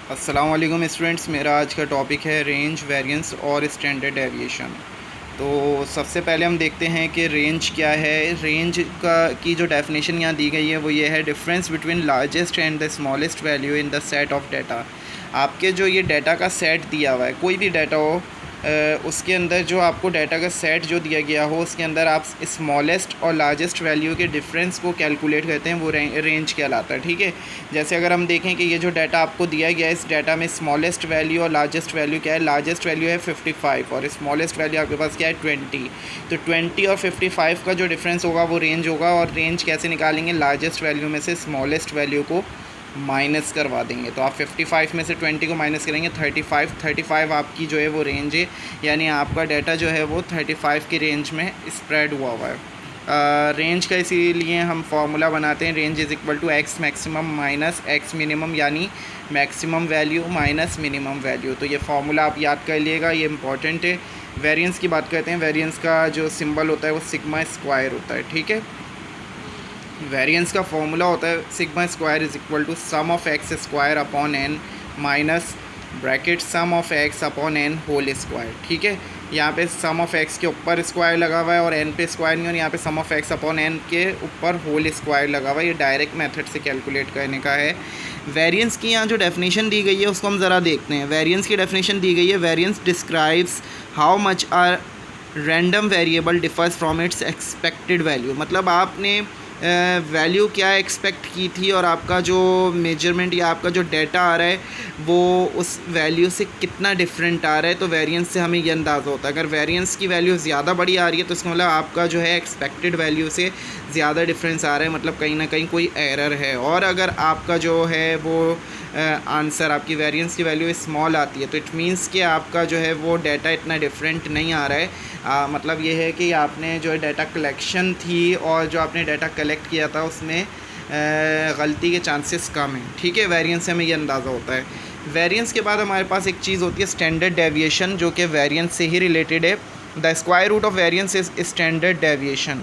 अस्सलाम वालेकुम स्टूडेंट्स, मेरा आज का टॉपिक है रेंज, वेरिएंस और स्टैंडर्ड डेविएशन। तो सबसे पहले हम देखते हैं कि रेंज क्या है। रेंज की जो डेफिनेशन यहाँ दी गई है वो ये है, difference between largest and the smallest value in the set of data. आपके जो ये डाटा का सेट दिया हुआ है, कोई भी डाटा हो, उसके अंदर जो आपको डाटा का सेट जो दिया गया हो उसके अंदर आप स्मॉलेस्ट और लार्जेस्ट वैल्यू के डिफरेंस को कैलकुलेट करते हैं, वो रेंज कहलाता है। ठीक है, जैसे अगर हम देखें कि ये जो डाटा आपको दिया गया है, इस डाटा में स्मॉलेस्ट वैल्यू और लार्जेस्ट वैल्यू क्या है। लार्जेस्ट वैल्यू है 55 और स्मॉलेस्ट वैल्यू आपके पास क्या है 20। तो 20 और 55 का जो डिफरेंस होगा वो रेंज होगा। और रेंज कैसे निकालेंगे, लार्जेस्ट वैल्यू में से स्मॉलेस्ट वैल्यू को माइनस करवा देंगे। तो आप 55 में से 20 को माइनस करेंगे, 35 आपकी जो है वो रेंज है, यानी आपका डाटा जो है वो 35 की रेंज में स्प्रेड हुआ हुआ है। रेंज का इसीलिए हम फार्मूला बनाते हैं, range is equal to x maximum minus x minimum, यानी maximum value minus minimum value. तो ये फार्मूला आप याद कर लीजिएगा, ये इंपॉर्टेंट है। वेरिएंस की बात करते हैं, वेरिएंस का जो सिंबल होता है वो सिग्मा स्क्वायर होता है। ठीक है, वेरिएंस का फॉर्मूला होता है sigma square is equal to sum of x square upon N minus bracket sum of x upon N whole square. ठीक है, यहाँ पे सम ऑफ एक्स के ऊपर स्क्वायर लगा हुआ है और एन पे स्क्वायर नहीं, और यहाँ पे सम ऑफ एक्स अपॉन एन के ऊपर होल स्क्वायर लगा हुआ है। ये डायरेक्ट मेथड से कैलकुलेट करने का है। वेरिएंस की यहाँ जो डेफिनेशन दी गई है उसको हम ज़रा देखते हैं। वेरिएंस की डेफिनेशन दी गई है, variance describes how much a random variable differs from its expected value. मतलब आपने वैल्यू क्या एक्सपेक्ट की थी और आपका जो मेजरमेंट या आपका जो डाटा आ रहा है वो उस वैल्यू से कितना डिफरेंट आ रहा है। तो वेरिएंस से हमें ये अंदाज़ा होता है, अगर वेरिएंस की वैल्यू ज़्यादा बड़ी आ रही है तो इसका मतलब आपका जो है एक्सपेक्टेड वैल्यू से ज़्यादा डिफरेंस आ रहा है, मतलब कहीं ना कहीं कोई एरर है। और अगर आपका जो है वो आंसर, आपकी वेरिएंस की वैल्यू स्मॉल आती है तो इट मीन्स कि आपका जो है वो डाटा इतना डिफरेंट नहीं आ रहा है। मतलब ये है कि आपने जो है डाटा कलेक्शन थी और जो आपने डाटा कलेक्ट किया था उसमें गलती के चांसेस कम हैं। ठीक है, वेरिएंस से हमें ये अंदाज़ा होता है। वेरिएंस के बाद हमारे पास एक चीज़ होती है स्टैंडर्ड डेविएशन, जो कि वेरिएंस से ही रिलेटेड है। The square root of variance is standard deviation.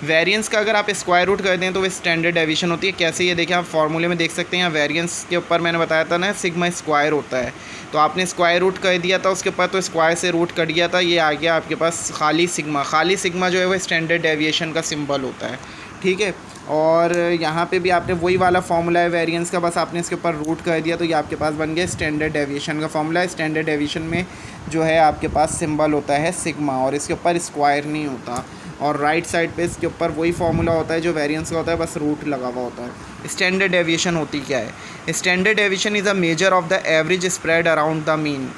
Variance का अगर आप स्क्वायर रूट कर दें तो वो स्टैंडर्ड डेविएशन होती है। कैसे, ये देखिए आप फार्मूले में देख सकते हैं, वेरिएंस के ऊपर मैंने बताया था ना सिग्मा स्क्वायर होता है, तो आपने स्क्वायर रूट कर दिया था उसके ऊपर, तो स्क्वायर से रूट कट गया था, ये आ गया आपके पास खाली सिग्मा। खाली सिग्मा जो है वो स्टैंडर्ड डेविएशन का सिंबल होता है। ठीक है, और यहाँ पे भी आपने वही वाला फार्मूला है वेरिएंस का, बस आपने इसके ऊपर रूट कर दिया तो ये आपके पास बन गया स्टैंडर्ड डेविएशन का फार्मूला है। स्टैंडर्ड डेविएशन में जो है आपके पास सिंबल होता है सिग्मा और इसके ऊपर स्क्वायर नहीं होता, और राइट साइड पे इसके ऊपर वही फार्मूला होता है जो वेरिएंस का होता है, बस रूट लगा हुआ होता है। स्टैंडर्ड डेविएशन होती क्या है? Standard deviation is a measure of the average spread around the mean.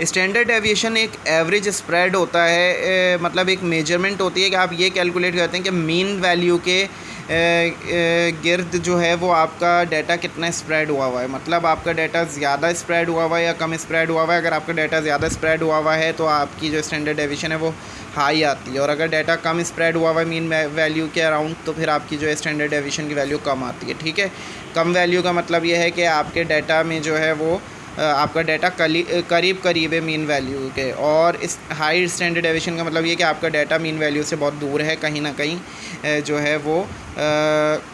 Standard deviation एक एवरेज स्प्रेड होता है, मतलब एक मेजरमेंट होती है कि आप ये कैलकुलेट करते हैं कि मीन वैल्यू के गिर्द जो है वो आपका डाटा कितना स्प्रेड हुआ हुआ है, मतलब आपका डाटा ज़्यादा स्प्रेड हुआ हुआ है या कम स्प्रेड हुआ हुआ है। अगर आपका डाटा ज़्यादा स्प्रेड हुआ हुआ है तो आपकी जो स्टैंडर्ड डेविएशन है वो हाई आती है, और अगर डाटा कम स्प्रेड हुआ हुआ है मीन वैल्यू के अराउंड तो फिर आपकी जो है स्टैंडर्ड डेविएशन की वैल्यू कम आती है। ठीक है, कम वैल्यू का मतलब ये है कि आपके डाटा में जो है वो आपका डाटा करीब करीब है मीन वैल्यू के, और इस हाई स्टैंडर्ड डेविएशन का मतलब ये कि आपका डाटा मीन वैल्यू से बहुत दूर है, कहीं ना कहीं जो है वो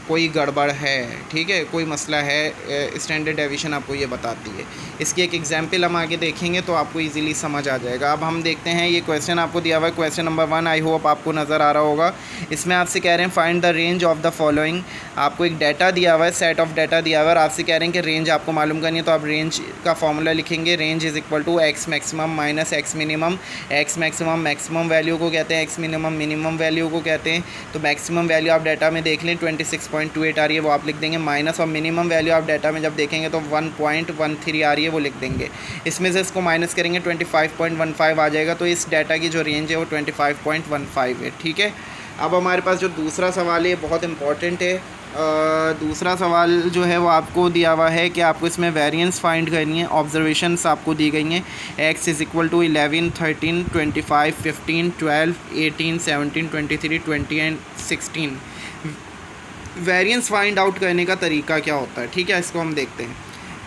कोई गड़बड़ है। ठीक है, कोई मसला है, स्टैंडर्ड डेविएशन आपको ये बताती है। इसकी एक एग्जांपल हम आगे देखेंगे तो आपको इजीली समझ आ जाएगा। अब हम देखते हैं, ये क्वेश्चन आपको दिया हुआ है, क्वेश्चन नंबर 1, आई होप आपको नज़र आ रहा होगा। इसमें आपसे कह रहे हैं find the range of the following. आपको एक डाटा दिया हुआ है, सेट ऑफ डाटा दिया हुआ है और आपसे कह रहे हैं कि रेंज आपको मालूम करनी है, तो आप रेंज का फॉर्मूला लिखेंगे। Range is equal to x maximum minus x minimum. X maximum maximum value को कहते हैं, एक्स मिनिमम मिनिमम वैल्यू को कहते हैं। तो मैक्सिमम वैल्यू आप डाटा में देख लें 26.28 आ रही है, वो आप लिख देंगे माइनस, और मिनिमम वैल्यू आप डाटा में जब देखेंगे तो 1.13 आ रही है, वो लिख देंगे। इसमें से इसको माइनस करेंगे 25.15 आ जाएगा, तो इस डाटा की जो रेंज है वो 25.15 है। ठीक है, अब हमारे पास जो दूसरा सवाल है बहुत इंपॉर्टेंट है। दूसरा सवाल जो है वो आपको दिया हुआ है कि आपको इसमें वेरिएंस फाइंड करनी है। ऑब्जर्वेशंस आपको दी गई हैं, X is equal to 11, 13, 25, 15, 12, 18, 17, 23, 20 and 16। Variance find out करने का तरीका क्या होता है? ठीक है, इसको हम देखते हैं।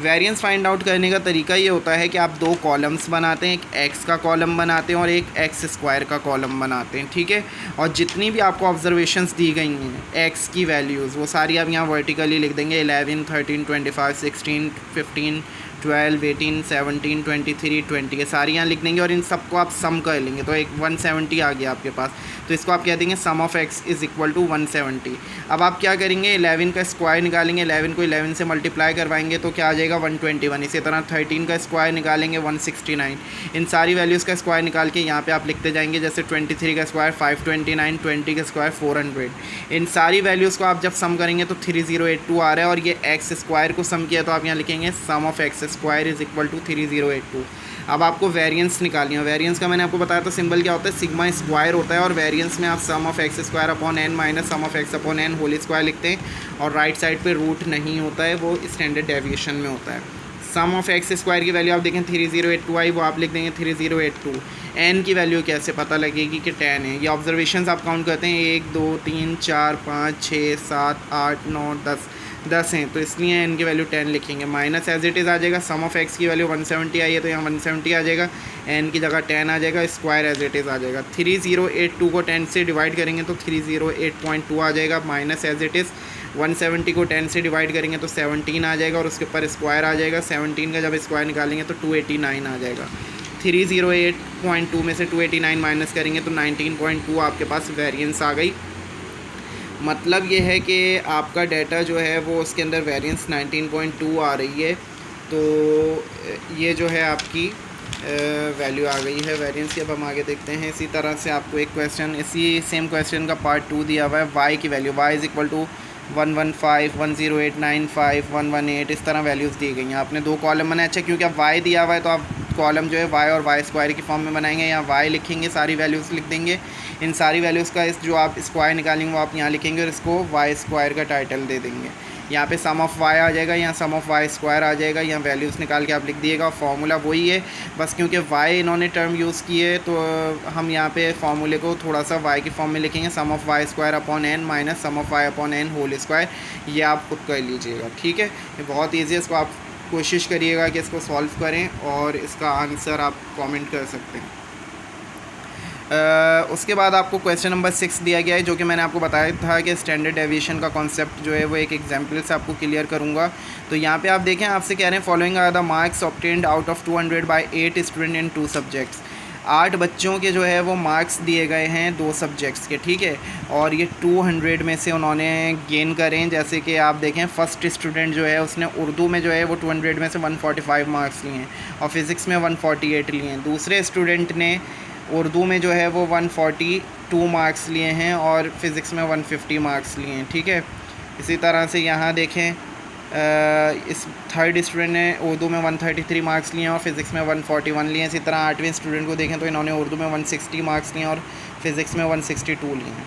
वेरिएंस फाइंड आउट करने का तरीका ये होता है कि आप दो कॉलम्स बनाते हैं, एक एक्स का कॉलम बनाते हैं और एक एक्स स्क्वायर का कॉलम बनाते हैं, ठीक है। और जितनी भी आपको ऑब्जर्वेशंस दी गई हैं एक्स की वैल्यूज़ वो सारी आप यहाँ वर्टिकली लिख देंगे, 11, 13, 25, 16, 15, 12, 18, 17, 23, 20 ये सारी यहाँ लिख देंगे और इन सबको आप सम कर लेंगे तो एक 170 आ गया आपके पास। तो इसको आप कह देंगे sum of x is equal to 170। अब आप क्या करेंगे, 11 का स्क्वायर निकालेंगे, 11 को 11 से मल्टीप्लाई करवाएंगे तो क्या आ जाएगा 121। इसी तरह 13 का स्क्वायर निकालेंगे 169। इन सारी वैल्यूज़ का स्क्वायर निकाल के यहाँ पे आप लिखते जाएंगे, जैसे 23 का स्क्वायर 529, 20 का स्क्वायर 400। इन सारी वैल्यूज़ को आप जब सम करेंगे तो 3082 आ रहा है और ये एक्स स्क्वायर को सम किया तो आप यहाँ लिखेंगे sum of x square is equal to 3082। अब आपको वेरिएंस निकालनी है। वेरिएंस का मैंने आपको बताया था सिंबल क्या होता है, सिग्मा स्क्वायर होता है और वेरिएंस में आप sum of x square upon N minus sum of x upon N whole square लिखते हैं और राइट साइड पे रूट नहीं होता है, वो स्टैंडर्ड डेविएशन में होता है। सम ऑफ एक्स स्क्वायर की वैल्यू आप देखें 3082 आई, वो आप लिख देंगे 3082। एन की वैल्यू कैसे पता लगेगी कि 10 है, ये ऑब्जर्वेशंस आप काउंट करते हैं 1 2 3 4 5 6 7 8 9 10 हैं तो इसलिए एन की वैल्यू 10 लिखेंगे। माइनस एज इट इज़ आ जाएगा, सम ऑफ एक्स की वैल्यू 170 आई है तो यहाँ 170 आ जाएगा, एन की जगह 10 आ जाएगा, स्क्वायर एज इट इज़ आ जाएगा। 3082 को 10 से डिवाइड करेंगे तो 308.2 आ जाएगा, माइनस एज इट इज़ 170 को 10 से डिवाइड करेंगे तो 17 आ जाएगा और उसके ऊपर स्क्वायर आ जाएगा। 17 का जब स्क्वायर निकालेंगे तो 289 आ जाएगा। 308.2 में से 289 माइनस करेंगे तो 19.2 आपके पास वेरिएंस आ गई। मतलब ये है कि आपका डाटा जो है वो उसके अंदर वेरिएंस 19.2 आ रही है। तो ये जो है आपकी वैल्यू आ गई है वेरिएंस की। अब हम आगे देखते हैं। इसी तरह से आपको एक क्वेश्चन, इसी सेम क्वेश्चन का पार्ट 2 दिया हुआ है। वाई की value y is equal to 115, 10895, 118 इस तरह वैल्यूज़ दी गई हैं। आपने दो कॉलम बनाए। अच्छा, क्योंकि अब y दिया हुआ है तो आप कॉलम जो है y और y स्क्वायर की फॉर्म में बनाएंगे। यहाँ y लिखेंगे, सारी वैल्यूज़ लिख देंगे। इन सारी वैल्यूज़ का जो आप स्क्वायर निकालेंगे वो आप यहाँ लिखेंगे और इसको y स्क्वायर का टाइटल दे देंगे। यहाँ पे सम ऑफ y आ जाएगा, यहाँ सम ऑफ y स्क्वायर आ जाएगा। यहाँ वैल्यूज़ निकाल के आप लिख दिएगा। फार्मूला वही है, बस क्योंकि y इन्होंने टर्म यूज़ की है तो हम यहाँ पे फार्मूले को थोड़ा सा y की फॉर्म में लिखेंगे। Sum of y square upon n minus sum of y upon n whole square. ये आप खुद कर लीजिएगा, ठीक है। ये बहुत ईजी है, इसको आप कोशिश करिएगा कि इसको सॉल्व करें और इसका आंसर आप कमेंट कर सकते हैं। उसके बाद आपको क्वेश्चन नंबर 6 दिया गया है, जो कि मैंने आपको बताया था कि स्टैंडर्ड डेविएशन का कॉन्सेप्ट जो है वो एक एग्जांपल से आपको क्लियर करूंगा। तो यहाँ पे आप देखें, आपसे कह रहे हैं following are the marks obtained out of 200 by 8 student in 2 subjects. 8 बच्चों के जो है वो मार्क्स दिए गए हैं 2 सब्जेक्ट्स के, ठीक है। और ये 200 में से उन्होंने गेन करें। जैसे कि आप देखें, फर्स्ट स्टूडेंट जो है उसने उर्दू में जो है वो 200 में से 145 मार्क्स लिए हैं और फिज़िक्स में 148 लिए हैं। दूसरे स्टूडेंट ने उर्दू में जो है वो 142 मार्क्स लिए हैं और फिज़िक्स में 150 मार्क्स लिए हैं, ठीक है। इसी तरह से यहाँ देखें, इस थर्ड स्टूडेंट ने उर्दू में 133 मार्क्स लिए हैं और फिज़िक्स में 141 लिए हैं। इसी तरह 8वें स्टूडेंट को देखें तो इन्होंने उर्दू में 160 मार्क्स लिए हैं और फिज़िक्स में 162 लिए हैं।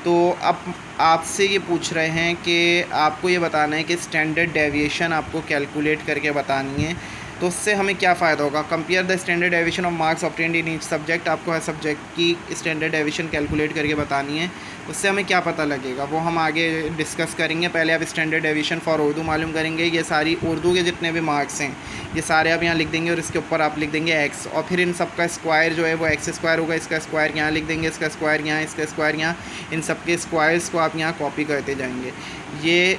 तो अब आपसे ये पूछ रहे हैं कि आपको ये बताना है कि स्टैंडर्ड डेविएशन आपको कैलकुलेट करके बतानी है। तो उससे हमें क्या फ़ायदा होगा। Compare the standard deviation of marks obtained in each subject. आपको हर सब्जेक्ट की स्टैंडर्ड डेविएशन कैलकुलेट करके बतानी है। उससे हमें क्या पता लगेगा वो हम आगे डिस्कस करेंगे। पहले आप स्टैंडर्ड डेविएशन फॉर उर्दू मालूम करेंगे। ये सारी उर्दू के जितने भी मार्क्स हैं ये सारे आप यहाँ लिख देंगे और इसके ऊपर आप लिख देंगे एक्स, और फिर इन सब का स्क्वायर जो है वो एक्स स्क्वायर होगा। इसका स्क्वायर यहाँ लिख देंगे, इसका स्क्वायर यहाँ, इसका स्क्वायर यहाँ। इन सब के स्क्वायर्स को आप यहाँ कॉपी करते जाएंगे। ये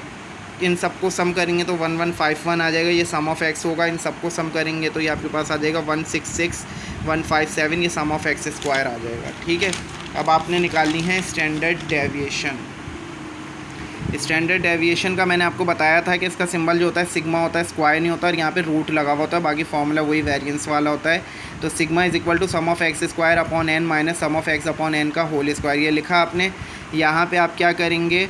इन सबको सम करेंगे तो 1151 आ जाएगा, ये सम ऑफ एक्स होगा। इन सबको सम करेंगे तो ये आपके पास आ जाएगा 166157, ये सम ऑफ एक्स स्क्वायर आ जाएगा, ठीक है। अब आपने निकालनी है स्टैंडर्ड डेविएशन। स्टैंडर्ड डेविएशन का मैंने आपको बताया था कि इसका सिंबल जो होता है सिग्मा होता है, स्क्वायर नहीं होता और यहाँ पे रूट लगा हुआ होता है। बाकी फॉर्मूला वही वेरिएंस वाला होता है। तो sigma is equal to sum of x square upon N minus sum of x upon N का होल स्क्वायर। ये लिखा आपने। यहाँ पे आप क्या करेंगे,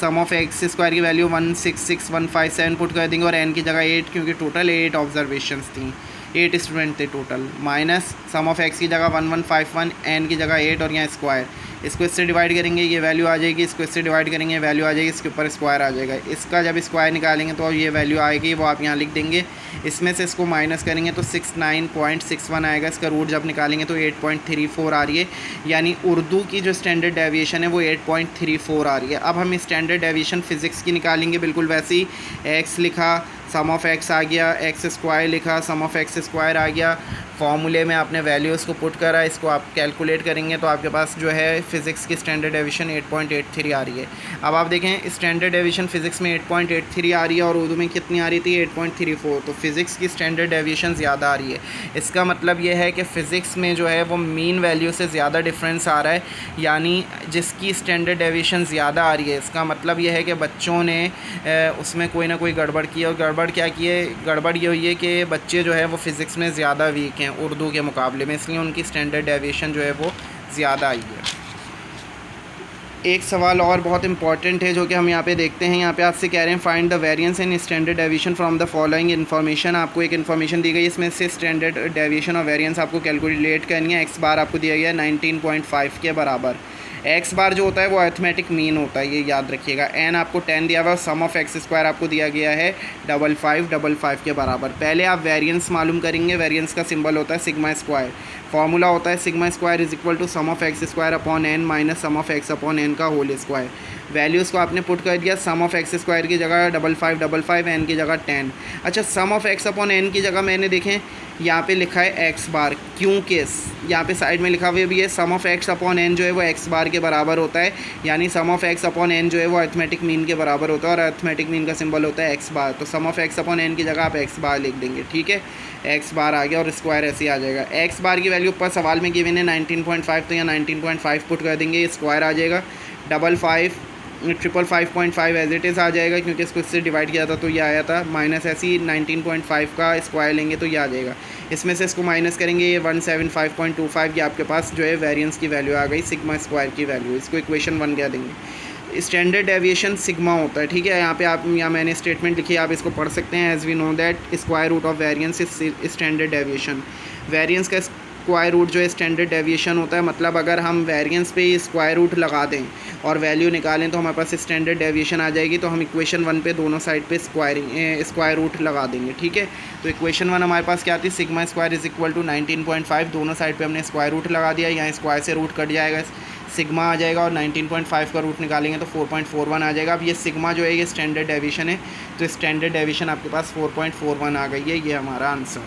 सम ऑफ एक्स स्क्वायर की वैल्यू 166157 पुट कर देंगे और एन की जगह 8, क्योंकि टोटल 8 ऑब्जर्वेशंस थी, 8 स्टूडेंट थे total, minus sum of x की जगह 1151, एन की जगह 8 और यहाँ स्क्वायर। इसको इससे डिवाइड करेंगे, ये वैल्यू आ जाएगी। इसको इससे डिवाइड करेंगे, वैल्यू आ जाएगी। इसके ऊपर स्क्वायर आ जाएगा। इसका जब स्क्वायर निकालेंगे तो ये वैल्यू आएगी, वो आप यहाँ लिख देंगे। इसमें से इसको माइनस करेंगे तो 69.61 आएगा। इसका रूट जब निकालेंगे तो 8.34 आ रही है। यानी उर्दू की जो स्टैंडर्ड डेविएशन है वो 8.34 आ रही है। अब हम स्टैंडर्ड डेविएशन फ़िज़िक्स की निकालेंगे। बिल्कुल वैसे ही एक्स लिखा, सम ऑफ एक्स आ गया, एक्स स्क्वायर लिखा, सम ऑफ एक्स स्क्वायर आ गया। फॉर्मूले में आपने वैल्यूज़ को पुट करा, इसको आप कैलकुलेट करेंगे तो आपके पास जो है फ़िज़िक्स की स्टैंडर्ड डेविएशन 8.83 आ रही है। अब आप देखें स्टैंडर्ड डेविएशन फ़िज़िक्स में 8.83 आ रही है और उर्दू में कितनी आ रही थी 8.34, तो फ़िज़िक्स की स्टैंडर्ड डेविएशन ज़्यादा आ रही है। इसका मतलब ये है कि फ़िज़िक्स में जो है वो मीन वैल्यू से ज़्यादा डिफरेंस आ रहा है, यानी जिसकी स्टैंडर्ड डेविएशन ज़्यादा आ रही है इसका मतलब ये है कि बच्चों ने उसमें कोई ना कोई गड़बड़ की है। और गड़बड़ क्या की है? गड़बड़ ये हुई है कि बच्चे जो है वो फ़िज़िक्स में ज़्यादा वीक हैं उर्दू के मुकाबले में, इसलिए उनकी स्टैंडर्ड डेविएशन जो है वो ज़्यादा आई है। एक सवाल और बहुत इंपॉर्टेंट है जो कि हम यहाँ पे देखते हैं। यहाँ पे आपसे कह रहे हैं find the variance in standard deviation from the following information. आपको एक इन्फॉर्मेशन दी गई, इसमें से स्टैंडर्ड डेविएशन और वेरिएंस आपको कैलकुलेट करनी है। एक्स बार आपको दिया गया है 19.5 के बराबर। एक्स बार जो होता है वो अरिथमेटिक मीन होता है, ये याद रखिएगा। एन आपको 10 दिया हुआ है, सम ऑफ एक्स स्क्वायर आपको दिया गया है 5555 के बराबर। पहले आप वेरिएंस मालूम करेंगे। वेरिएंस का सिंबल होता है सिग्मा स्क्वायर। फॉर्मूला होता है sigma square is equal to sum of x square upon N minus sum of x upon N का होल स्क्वायर। वैल्यूज़ को आपने पुट कर दिया, सम ऑफ एक्स स्क्वायर की जगह 5555, एन की जगह 10। अच्छा, सम ऑफ एक्स अपॉन एन की जगह मैंने देखें यहाँ पे लिखा है एक्स बार, क्योंकि यहाँ पे साइड में लिखा हुआ भी है सम ऑफ एक्स अपॉन एन जो है वो एक्स बार के बराबर होता है, यानी सम ऑफ एक्स अपॉन एन जो है वो अरिथमेटिक मीन के बराबर होता है और अरिथमेटिक मीन का सिंबल होता है एक्स बार। तो सम ऑफ एक्स अपॉन एन की जगह आप एक्स बार लिख देंगे, ठीक है। एक्स बार आ गया और स्क्वायर ऐसे ही आ जाएगा। एक्स बार की वैल्यू ऊपर सवाल में गिवन है 19.5, तो यहाँ 19.5 पुट कर देंगे, ये स्क्वायर आ जाएगा। 555 एज इट इज़ आ जाएगा, क्योंकि इसको इससे डिवाइड किया था तो ये आया था। माइनस ऐसी 19.5 का स्क्वायर लेंगे तो ये आ जाएगा। इसमें से इसको माइनस करेंगे, ये 175.25, ये आपके पास जो है वेरिएंस की वैल्यू आ गई, सिग्मा स्क्वायर की वैल्यू। इसको इक्वेशन 1 कह देंगे। स्टैंडर्ड डेविएशन सिग्मा होता है, ठीक है। यहाँ पे आप यहाँ मैंने स्टेटमेंट लिखी है, आप इसको पढ़ सकते हैं। As we know that square root of variance is standard deviation. Variance का स्क्वायर रूट जो है स्टैंडर्ड डेविएशन होता है। मतलब अगर हम वेरिएंस पे स्क्वायर रूट लगा दें और वैल्यू निकालें तो हमारे पास स्टैंडर्ड डेविएशन आ जाएगी। तो हम इक्वेशन 1 पे दोनों साइड पे स्क्वायर रूट लगा देंगे, ठीक है। तो इक्वेशन 1 हमारे पास क्या थी? Sigma square is equal to 19.5, दोनों साइड पे हमने स्क्वायर रूट लगा दिया। यहाँ स्क्वायर से रूट कट जाएगा, सिग्मा आ जाएगा और 19.5 का रूट निकालेंगे तो 4.41 आ जाएगा। अब ये सिग्मा जो है ये स्टैंडर्ड डेविएशन है, तो स्टैंडर्ड डेविएशन आपके पास 4.41 आ गई है। ये हमारा आंसर है।